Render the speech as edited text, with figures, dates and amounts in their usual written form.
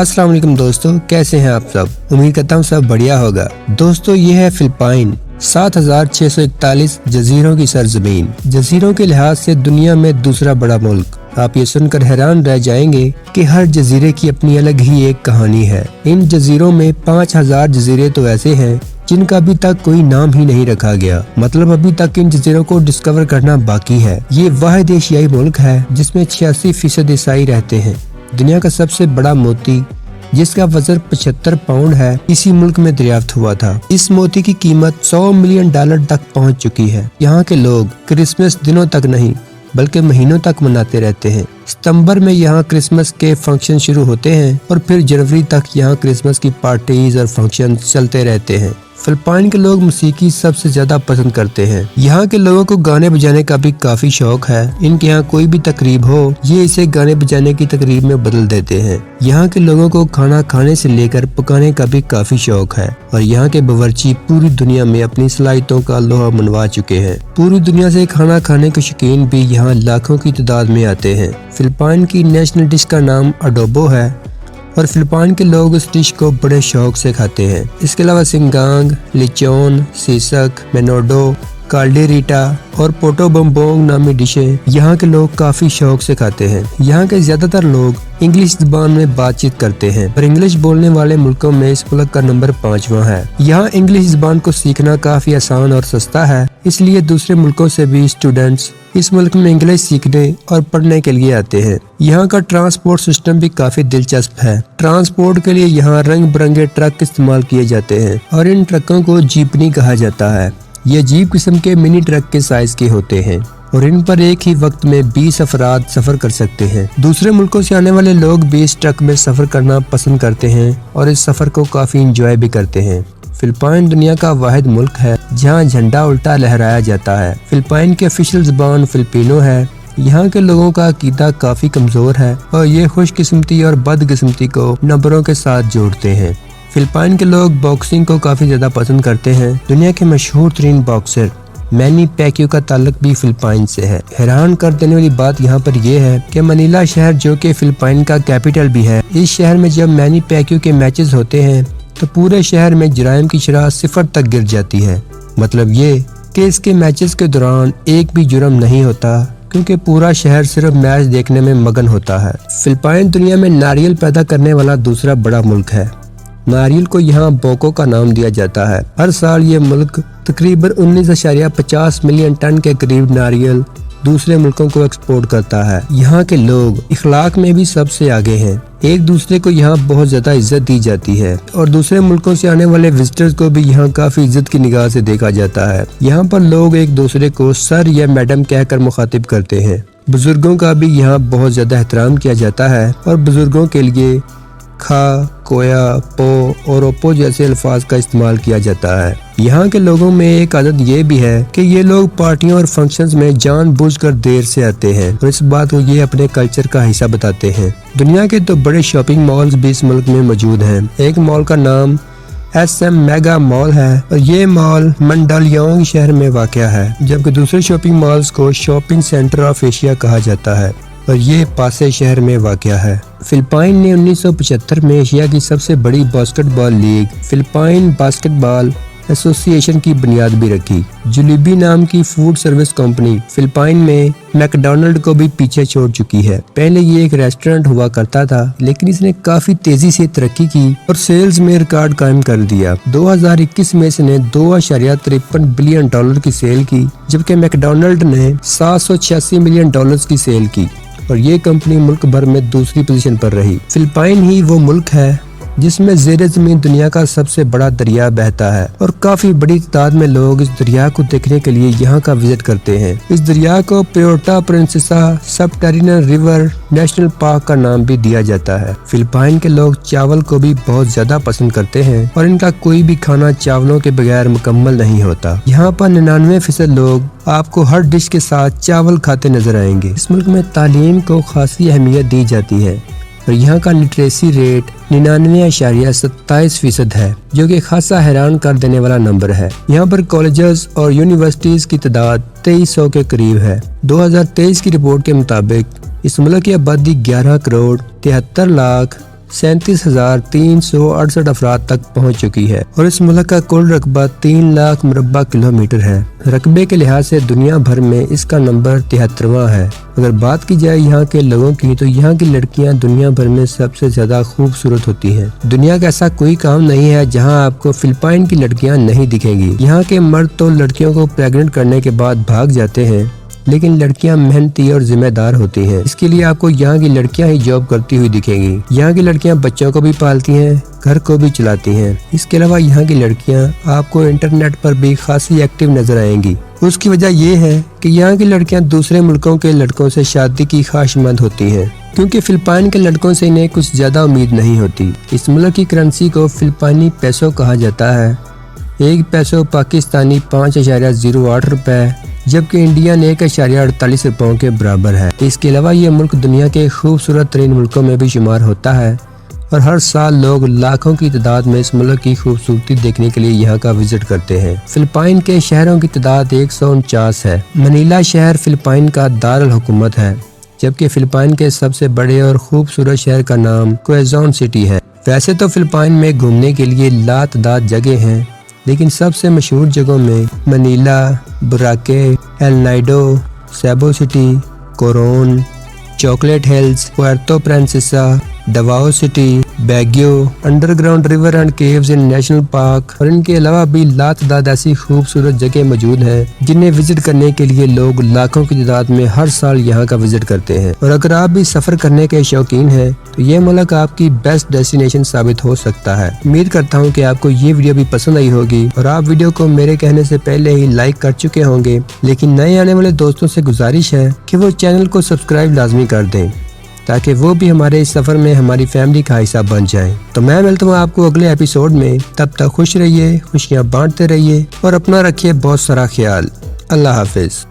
अस्सलाम वालेकुम दोस्तों, कैसे हैं आप सब। उम्मीद करता हूँ सब बढ़िया होगा। दोस्तों ये है फिलिपाइन, 7,641 जजीरों की सरजमीन। जजीरों के लिहाज से दुनिया में दूसरा बड़ा मुल्क। आप ये सुनकर हैरान रह जाएंगे कि हर जजीरे की अपनी अलग ही एक कहानी है। इन जजीरों में 5,000 जजीरे तो ऐसे हैं जिनका अभी तक कोई नाम ही नहीं रखा गया। मतलब अभी तक इन जजीरों को डिस्कवर करना बाकी है। ये वाहिद एशियाई मुल्क है जिसमें 86% ईसाई रहते हैं। दुनिया का सबसे बड़ा मोती जिसका वजन 75 पाउंड है, इसी मुल्क में दरियाफ्त हुआ था। इस मोती की कीमत $100 मिलियन तक पहुंच चुकी है। यहाँ के लोग क्रिसमस दिनों तक नहीं बल्कि महीनों तक मनाते रहते हैं। सितंबर में यहाँ क्रिसमस के फंक्शन शुरू होते हैं और फिर जनवरी तक यहाँ क्रिसमस की पार्टीज और फंक्शन चलते रहते हैं। फिलिपाइन के लोग मौसीकी सबसे ज्यादा पसंद करते हैं। यहाँ के लोगों को गाने बजाने का भी काफी शौक है। इनके यहाँ कोई भी तकरीब हो, ये इसे गाने बजाने की तकरीब में बदल देते हैं। यहाँ के लोगों को खाना खाने से लेकर पकाने का भी काफी शौक है और यहाँ के बावर्ची पूरी दुनिया में अपनी सलाहियतों का लोहा मनवा चुके हैं। पूरी दुनिया से खाना खाने के शौकीन भी यहाँ लाखों की तादाद में आते हैं। फिलिपाइन की नेशनल डिश का नाम अडोबो है और फिलिपाइन के लोग इस डिश को बड़े शौक से खाते हैं। इसके अलावा सिंगांग, लिचोन, सीसक, मेनोडो, काल्डेरिटा और पोटो बम्बोंग नामी डिशें यहाँ के लोग काफी शौक से खाते हैं। यहाँ के ज्यादातर लोग इंग्लिश जुबान में बातचीत करते हैं और इंग्लिश बोलने वाले मुल्कों में इस मुल्क का नंबर 5वां है। यहाँ इंग्लिश जुबान को सीखना काफी आसान और सस्ता है, इसलिए दूसरे मुल्कों से भी स्टूडेंट्स इस मुल्क में इंग्लिश सीखने और पढ़ने के लिए आते हैं। यहाँ का ट्रांसपोर्ट सिस्टम भी काफी दिलचस्प है। ट्रांसपोर्ट के लिए यहाँ रंग बिरंगे ट्रक इस्तेमाल किए जाते हैं और इन ट्रकों को जीपनी कहा जाता है। ये जीप किस्म के मिनी ट्रक के साइज के होते हैं और इन पर एक ही वक्त में 20 अफराद सफर कर सकते हैं। दूसरे मुल्कों से आने वाले लोग भी इस ट्रक में सफर करना पसंद करते हैं और इस सफर को काफी इंजॉय भी करते हैं। फिलिपाइन दुनिया का वाहिद मुल्क है जहाँ झंडा उल्टा लहराया जाता है। फिलिपाइन की ऑफिशियल जुबान फिलिपिनो है। यहाँ के लोगों का अकीदा काफी कमजोर है और ये खुशकिस्मती और बदकिस्मती को नंबरों के साथ जोड़ते हैं। फिलिपाइन के लोग बॉक्सिंग को काफी ज्यादा पसंद करते हैं। दुनिया के मशहूर तरीन बॉक्सर मैनी पैक्यू का ताल्लुक भी फिलिपाइन से है। हैरान कर देने वाली बात यहाँ पर यह है कि मनीला शहर जो कि फिलिपाइन का कैपिटल भी है, इस शहर में जब मैनी पैक्यू के मैचेस होते हैं तो पूरे शहर में जराइम की शरह 0 तक गिर जाती है। मतलब ये कि इसके मैचेस के दौरान एक भी जुर्म नहीं होता क्योंकि पूरा शहर सिर्फ मैच देखने में मगन होता है। फिलिपाइन दुनिया में नारियल पैदा करने वाला दूसरा बड़ा मुल्क है। नारियल को यहाँ बोको का नाम दिया जाता है। हर साल ये मुल्क तकरीबन 19.50 मिलियन टन के करीब नारियल दूसरे मुल्कों को एक्सपोर्ट करता है। यहाँ के लोग इखलाक में भी सबसे आगे हैं। एक दूसरे को यहाँ बहुत ज्यादा इज्जत दी जाती है और दूसरे मुल्कों से आने वाले विजिटर्स को भी यहाँ काफी इज्जत की निगाह से देखा जाता है। यहाँ पर लोग एक दूसरे को सर या मैडम कहकर मुखातिब करते हैं। बुजुर्गों का भी यहाँ बहुत ज्यादा एहतराम किया जाता है और बुजुर्गों के लिए खा, कोया, पो और ओपो जैसे अल्फाज का इस्तेमाल किया जाता है। यहाँ के लोगों में एक आदत ये भी है कि ये लोग पार्टियों और फंक्शंस में जानबूझकर देर से आते हैं और इस बात को ये अपने कल्चर का हिस्सा बताते हैं। दुनिया के तो बड़े शॉपिंग मॉल्स भी इस मुल्क में मौजूद हैं। एक मॉल का नाम SM मेगा मॉल है और ये मॉल मंडालियोंग शहर में वाक़या है, जबकि दूसरे शॉपिंग मॉल्स को शॉपिंग सेंटर ऑफ एशिया कहा जाता है और ये पासे शहर में वाक़या है। फिलिपाइन ने 1975 में एशिया की सबसे बड़ी basketball league Philippine basketball association की बुनियाद भी रखी। जुलिबी नाम की फूड सर्विस कंपनी फिलिपाइन में मैकडोनल्ड को भी पीछे छोड़ चुकी है। पहले ये एक रेस्टोरेंट हुआ करता था लेकिन इसने काफी तेजी से तरक्की की और सेल्स में रिकॉर्ड कायम कर दिया। 2021 में इसने $2.53 बिलियन की सेल की, जबकि मैकडोनल्ड ने $786 मिलियन की सेल की और ये कंपनी मुल्क भर में दूसरी पोजीशन पर रही। फिलिपाइन ही वो मुल्क है जिसमें ज़ेरे ज़मीन दुनिया का सबसे बड़ा दरिया बहता है और काफी बड़ी तादाद में लोग इस दरिया को देखने के लिए यहाँ का विजिट करते हैं। इस दरिया को प्योर्टा प्रिंसेसा सबटेरिनल रिवर नेशनल पार्क का नाम भी दिया जाता है। फिलिपाइन के लोग चावल को भी बहुत ज्यादा पसंद करते हैं और इनका कोई भी खाना चावलों के बगैर मुकम्मल नहीं होता। यहाँ पर 99% लोग आपको हर डिश के साथ चावल खाते नजर आएंगे। इस मुल्क में तालीम को खासी अहमियत दी जाती है और यहाँ का लिटरेसी रेट 99.27% है, जो कि खासा हैरान कर देने वाला नंबर है। यहाँ पर कॉलेजेस और यूनिवर्सिटीज की तादाद 2300 के करीब है। 2023 की रिपोर्ट के मुताबिक इस मुल्क की आबादी 11 करोड़ 73 लाख 37,368 अफराद तक पहुंच चुकी है और इस मुल्क का कुल रकबा 3 लाख मुरब्बा किलोमीटर है। रकबे के लिहाज से दुनिया भर में इसका नंबर 73वां है। अगर बात की जाए यहाँ के लोगों की तो यहाँ की लड़कियाँ दुनिया भर में सबसे ज्यादा खूबसूरत होती हैं। दुनिया का ऐसा कोई काम नहीं है जहाँ आपको फिलिपाइन की लड़कियाँ नहीं दिखेंगी। यहाँ के मर्द तो लड़कियों को प्रेग्नेंट करने के बाद भाग जाते हैं, लेकिन लड़कियां मेहनती और जिम्मेदार होती हैं। इसके लिए आपको यहाँ की लड़कियां ही जॉब करती हुई दिखेंगी। यहाँ की लड़कियां बच्चों को भी पालती हैं, घर को भी चलाती हैं। इसके अलावा यहाँ की लड़कियां आपको इंटरनेट पर भी खासी एक्टिव नजर आएंगी। उसकी वजह ये है कि यहाँ की लड़कियां दूसरे मुल्कों के लड़कों से शादी की ख्वाहिशमंद होती हैं, क्योंकि फिलिपाइन के लड़कों से इन्हें कुछ ज्यादा उम्मीद नहीं होती। इस मुल्क की करेंसी को फिलिपाइनी पैसो कहा जाता है। 1 पैसो पाकिस्तानी 5.08 रुपए, जबकि इंडियन 1.48 रुपयों के बराबर है। इसके अलावा ये मुल्क दुनिया के खूबसूरत तरीन मुल्कों में भी शुमार होता है और हर साल लोग लाखों की तादाद में इस मुल्क की खूबसूरती देखने के लिए यहाँ का विजिट करते हैं। फिलिपाइन के शहरों की तादाद 149 है। मनीला शहर फिलिपाइन का दारुल हुकूमत है, जबकि फिलिपाइन के सबसे बड़े और खूबसूरत शहर का नाम क्वेजोन सिटी है। वैसे तो फिलिपाइन में घूमने के लिए लातादाद जगह हैं, लेकिन सबसे मशहूर जगहों में Manila, Boracay, El Nido, Cebu City, Coron, Chocolate Hills, Puerto Princesa, Davao City, Baguio, underground river and caves in national park और इनके अलावा भी लातादाद ऐसी खूबसूरत जगह मौजूद हैं जिन्हें विजिट करने के लिए लोग लाखों की तादाद में हर साल यहाँ का विजिट करते हैं। और अगर आप भी सफर करने के शौकीन हैं तो ये मुल्क आपकी बेस्ट डेस्टिनेशन साबित हो सकता है। उम्मीद करता हूँ कि आपको ये वीडियो भी पसंद आई होगी और आप वीडियो को मेरे कहने से पहले ही लाइक कर चुके होंगे, लेकिन नए आने वाले दोस्तों से गुजारिश है कि वो चैनल को सब्सक्राइब लाजमी कर दें ताकि वो भी हमारे इस सफर में हमारी फैमिली का हिस्सा बन जाएं। तो मैं मिलता हूँ आपको अगले एपिसोड में। तब तक खुश रहिए, खुशियाँ बांटते रहिए और अपना रखिए बहुत सारा ख्याल। अल्लाह हाफिज।